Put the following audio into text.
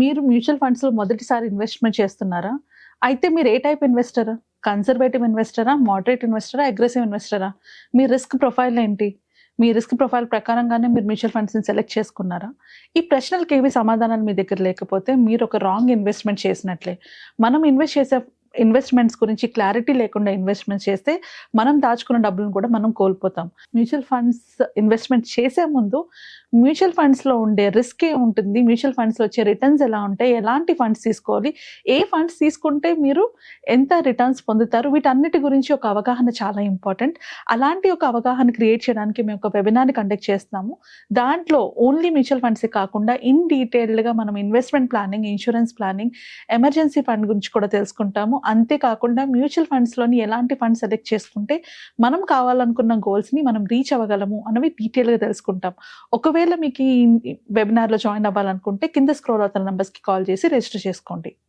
మీరు మ్యూచువల్ ఫండ్స్‌లో మొదటిసారి ఇన్వెస్ట్‌మెంట్ చేస్తున్నారా? అయితే మీరు ఏ టైప్ ఇన్వెస్టర్? కన్జర్వేటివ్ ఇన్వెస్టరా? మోడరేట్ ఇన్వెస్టరా? అగ్రెసివ్ ఇన్వెస్టరా? మీ రిస్క్ ప్రొఫైల్ ఏంటి? మీ రిస్క్ ప్రొఫైల్ ప్రకారంగానే మీరు మ్యూచువల్ ఫండ్స్‌ని సెలెక్ట్ చేసుకున్నారా? ఈ ప్రశ్నలకేవి సమాధానాలు మీ దగ్గర లేకపోతే మీరు ఒక రాంగ్ ఇన్వెస్ట్‌మెంట్ చేసినట్లే. మనం ఇన్వెస్ట్ చేసే ఇన్వెస్ట్‌మెంట్స్ గురించి క్లారిటీ లేకుండా ఇన్వెస్ట్‌మెంట్ చేస్తే మనం దాచుకున్న డబ్బులను కూడా మనం కోల్పోతాం. మ్యూచువల్ ఫండ్స్ ఇన్వెస్ట్‌మెంట్ చేసే ముందు మ్యూచువల్ ఫండ్స్‌లో ఉండే రిస్క్ ఏముంటుంది? మ్యూచువల్ ఫండ్స్‌లో వచ్చే రిటర్న్స్ ఎలా ఉంటాయి? ఎలాంటి ఫండ్స్ తీసుకోవాలి? ఏ ఫండ్స్ తీసుకుంటే మీరు ఎంత రిటర్న్స్ పొందుతారు? వీటన్నిటి గురించి ఒక అవగాహన చాలా ఇంపార్టెంట్. అలాంటి ఒక అవగాహన క్రియేట్ చేయడానికి మేము ఒక వెబినార్‌ని కండక్ట్ చేస్తున్నాము. దాంట్లో ఓన్లీ మ్యూచువల్ ఫండ్సే కాకుండా ఇన్ డీటెయిల్డ్‌గా మనం investment planning, insurance planning, emergency fund గురించి కూడా తెలుసుకుంటాము. అంతేకాకుండా మ్యూచువల్ ఫండ్స్‌లోని ఎలాంటి ఫండ్ సెలెక్ట్ చేసుకుంటే మనం కావాలనుకున్న గోల్స్‌ని మనం రీచ్ అవ్వగలము అనేవి డీటెయిల్‌గా తెలుసుకుంటాం. ఒకవేళ మీకు ఈ వెబినార్‌లో జాయిన్ అవ్వాలనుకుంటే కింద స్క్రోల్ అవుతున్న నంబర్స్‌కి కాల్ చేసి రిజిస్టర్ చేసుకోండి.